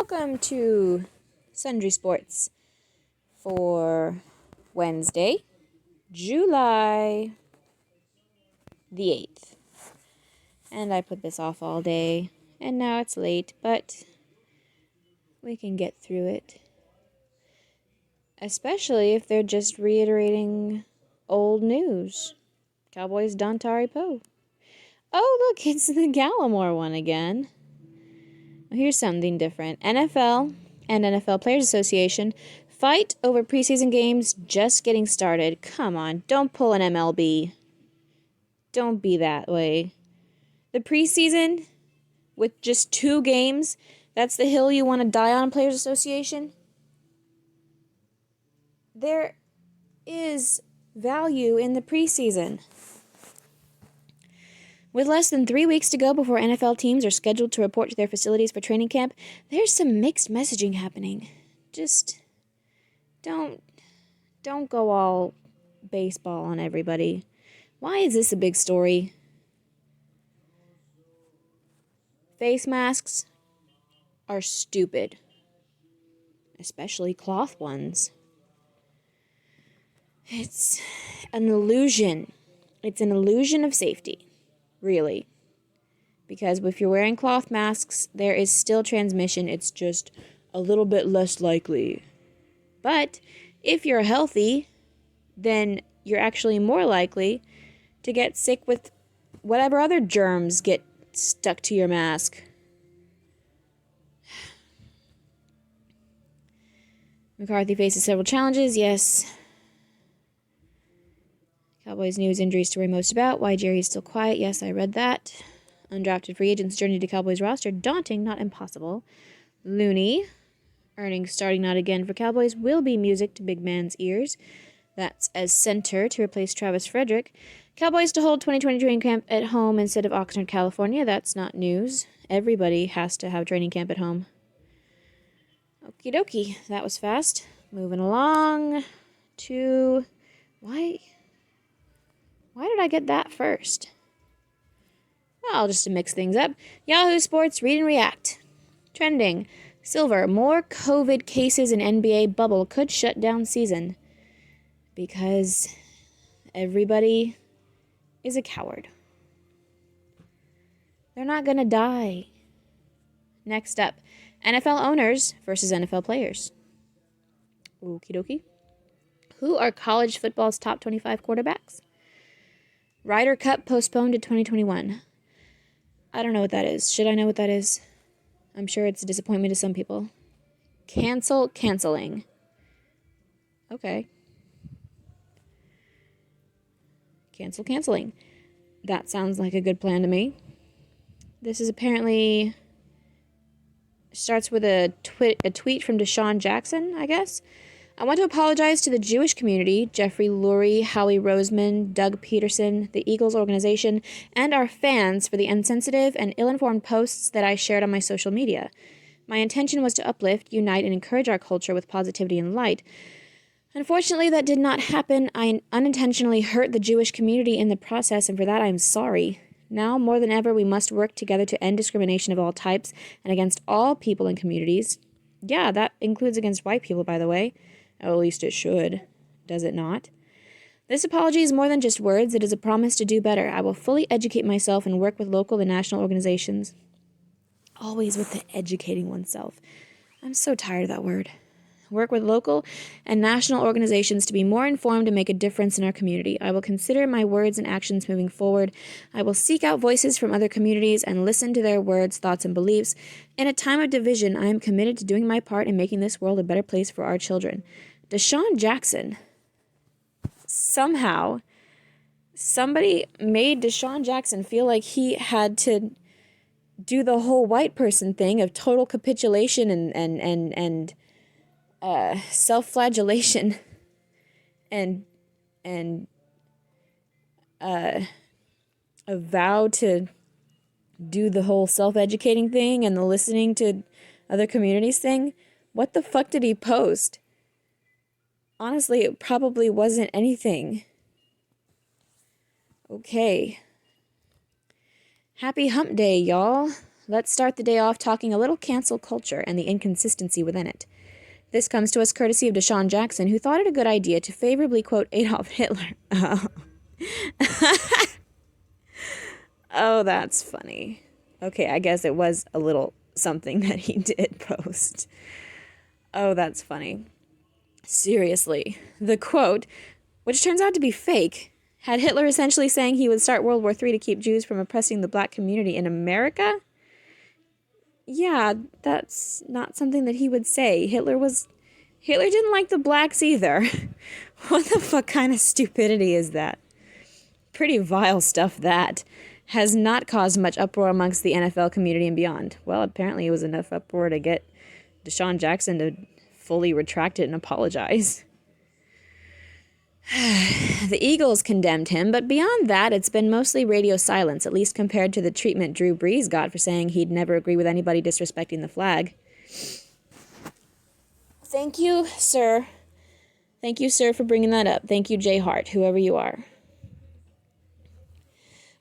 Welcome to Sundry Sports for Wednesday, July the 8th. And I put this off all day, and now it's late, but we can get through it. Especially if they're just reiterating old news. Cowboys Dontari Poe. Oh, look, it's the Gallimore one again. Here's something different. NFL and NFL Players Association fight over preseason games just getting started. Come on, don't pull an MLB. Don't be that way. The preseason, with just 2 games, that's the hill you want to die on, Players Association? There is value in the preseason. With less than 3 weeks to go before NFL teams are scheduled to report to their facilities for training camp, there's some mixed messaging happening. Just don't go all baseball on everybody. Why is this a big story? Face masks are stupid, especially cloth ones. It's an illusion. It's an illusion of safety. Really. Because if you're wearing cloth masks, there is still transmission. It's just a little bit less likely. But if you're healthy, then you're actually more likely to get sick with whatever other germs get stuck to your mask. McCarthy faces several challenges, yes. Cowboys news injuries to worry most about. Why Jerry's still quiet. Yes, I read that. Undrafted free agents journey to Cowboys roster. Daunting, not impossible. Looney. Earnings starting not again for Cowboys will be music to big man's ears. That's as center to replace Travis Frederick. Cowboys to hold 2020 training camp at home instead of Oxnard, California. That's not news. Everybody has to have training camp at home. Okie dokie. That was fast. Moving along to... Why did I get that first? Well, just to mix things up. Yahoo Sports, read and react. Trending. Silver, more COVID cases in NBA bubble could shut down season. Because everybody is a coward. They're not gonna die. Next up, NFL owners versus NFL players. Okie dokie. Who are college football's top 25 quarterbacks? Ryder Cup postponed to 2021. I don't know what that is. Should I know what that is? I'm sure it's a disappointment to some people. Canceling. Okay. Canceling. That sounds like a good plan to me. This is apparently... starts with a tweet from DeSean Jackson, I guess. I want to apologize to the Jewish community, Jeffrey Lurie, Howie Roseman, Doug Peterson, the Eagles organization, and our fans for the insensitive and ill-informed posts that I shared on my social media. My intention was to uplift, unite, and encourage our culture with positivity and light. Unfortunately, that did not happen. I unintentionally hurt the Jewish community in the process, and for that I am sorry. Now, more than ever, we must work together to end discrimination of all types and against all people and communities. Yeah, that includes against white people, by the way. At least it should. Does it not? This apology is more than just words. It is a promise to do better. I will fully educate myself and work with local and national organizations. Always with the educating oneself. I'm so tired of that word. Work with local and national organizations to be more informed and make a difference in our community. I will consider my words and actions moving forward. I will seek out voices from other communities and listen to their words, thoughts, and beliefs. In a time of division, I am committed to doing my part in making this world a better place for our children. DeSean Jackson. Somehow, somebody made DeSean Jackson feel like he had to do the whole white person thing of total capitulation and self-flagellation and a vow to do the whole self-educating thing and the listening to other communities thing. What the fuck did he post? Honestly, it probably wasn't anything. Okay. Happy hump day, y'all. Let's start the day off talking a little cancel culture and the inconsistency within it. This comes to us courtesy of DeSean Jackson, who thought it a good idea to favorably quote Adolf Hitler. Oh, oh, that's funny. Okay, I guess it was a little something that he did post. Oh, that's funny. Seriously, the quote, which turns out to be fake, had Hitler essentially saying he would start World War III to keep Jews from oppressing the black community in America? Yeah, that's not something that he would say. Hitler didn't like the blacks either. What the fuck kind of stupidity is that? Pretty vile stuff that has not caused much uproar amongst the NFL community and beyond. Well, apparently it was enough uproar to get DeSean Jackson to fully retract it and apologize. The Eagles condemned him, but beyond that, it's been mostly radio silence, at least compared to the treatment Drew Brees got for saying he'd never agree with anybody disrespecting the flag. Thank you, sir. Thank you, sir, for bringing that up. Thank you, Jay Hart, whoever you are.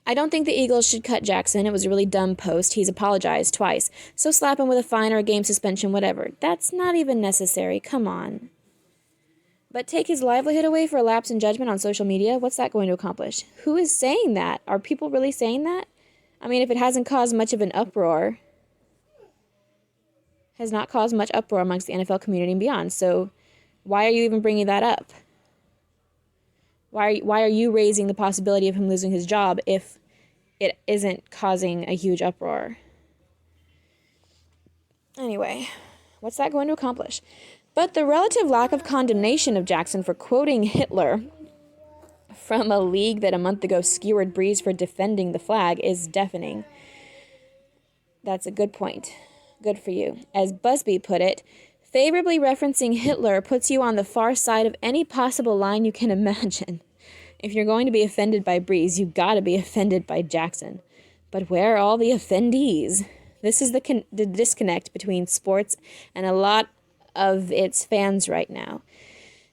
I don't think the Eagles should cut Jackson. It was a really dumb post. He's apologized twice. So slap him with a fine or a game suspension, whatever. That's not even necessary. Come on. But take his livelihood away for a lapse in judgment on social media? What's that going to accomplish? Who is saying that? Are people really saying that? I mean, if it hasn't caused much of an uproar, has not caused much uproar amongst the NFL community and beyond. So why are you even bringing that up? Why are you raising the possibility of him losing his job if it isn't causing a huge uproar? Anyway, what's that going to accomplish? But the relative lack of condemnation of Jackson for quoting Hitler from a league that a month ago skewered Brees for defending the flag is deafening. That's a good point. Good for you. As Busby put it, favorably referencing Hitler puts you on the far side of any possible line you can imagine. If you're going to be offended by Brees, you gotta be offended by Jackson. But where are all the offendees? This is the disconnect between sports and a lot of its fans right now.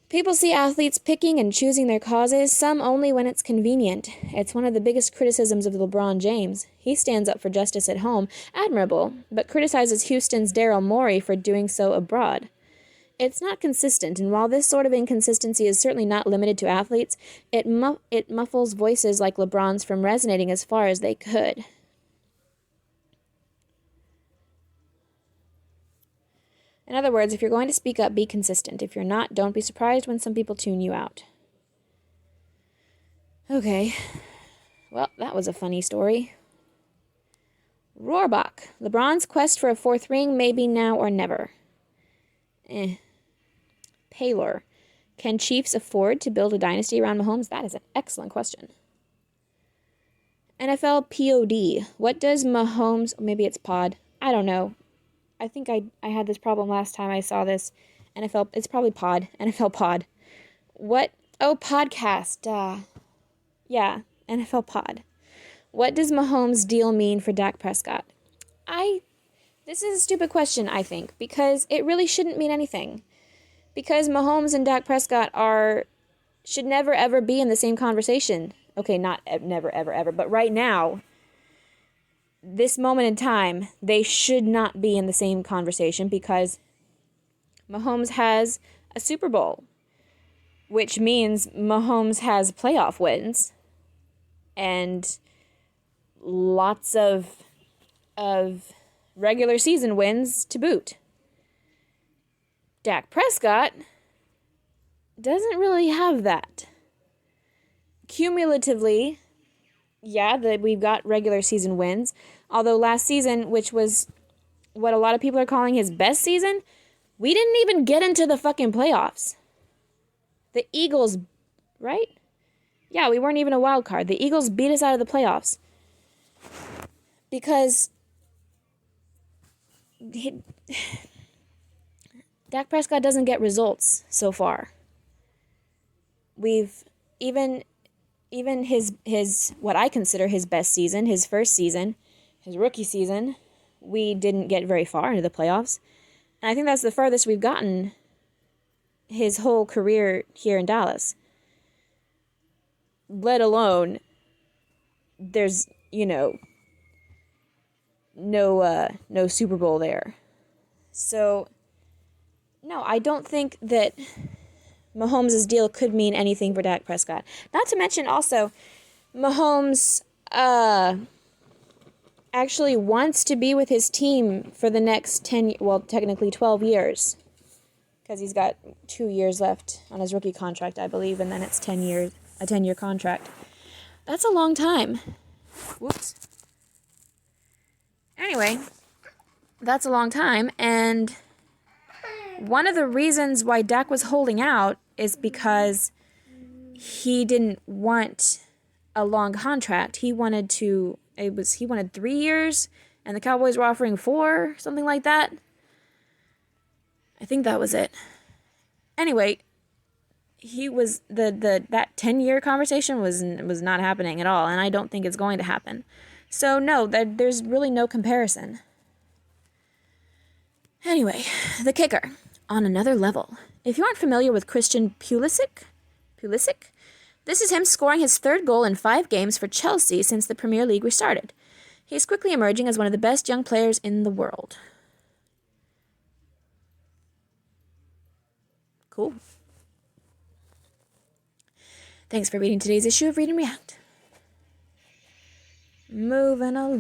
People see athletes picking and choosing their causes, some only when it's convenient. It's one of the biggest criticisms of LeBron James. He stands up for justice at home, admirable, but criticizes Houston's Daryl Morey for doing so abroad. It's not consistent, and while this sort of inconsistency is certainly not limited to athletes, it muffles voices like LeBron's from resonating as far as they could. In other words, if you're going to speak up, be consistent. If you're not, don't be surprised when some people tune you out. Okay. Well, that was a funny story. Rohrbach. LeBron's quest for a fourth ring may be now or never. Paylor. Can Chiefs afford to build a dynasty around Mahomes? That is an excellent question. NFL POD. What does Mahomes... Maybe it's pod. I don't know. I think I had this problem last time I saw this. NFL, it's probably pod. NFL pod. What? Oh, podcast. Yeah, NFL pod. What does Mahomes' deal mean for Dak Prescott? This is a stupid question, I think, because it really shouldn't mean anything. Because Mahomes and Dak Prescott should never, ever be in the same conversation. Okay, not never, ever, ever, but right now, this moment in time, they should not be in the same conversation because Mahomes has a Super Bowl, which means Mahomes has playoff wins and lots of regular season wins to boot. Dak Prescott doesn't really have that. Cumulatively, yeah, we've got regular season wins. Although last season, which was what a lot of people are calling his best season, we didn't even get into the fucking playoffs. The Eagles, right? Yeah, we weren't even a wild card. The Eagles beat us out of the playoffs. Because Dak Prescott doesn't get results so far. We've even his what I consider his best season, his first season, his rookie season, we didn't get very far into the playoffs. And I think that's the furthest we've gotten his whole career here in Dallas. Let alone there's, no Super Bowl there. So, no, I don't think that Mahomes' deal could mean anything for Dak Prescott. Not to mention also, Mahomes actually wants to be with his team for the next 10, well, technically 12 years. Because he's got 2 years left on his rookie contract, I believe, and then it's a 10-year contract. That's a long time. Whoops. Anyway, that's a long time, and one of the reasons why Dak was holding out is because he didn't want a long contract. He wanted 3 years, and the Cowboys were offering 4, something like that. I think that was it. Anyway, he was that 10-year conversation was not happening at all, and I don't think it's going to happen. So no, there's really no comparison. Anyway, the kicker, on another level. If you aren't familiar with Christian Pulisic, this is him scoring his 3rd goal in 5 games for Chelsea since the Premier League restarted. He is quickly emerging as one of the best young players in the world. Cool. Thanks for reading today's issue of Read and React. Moving along.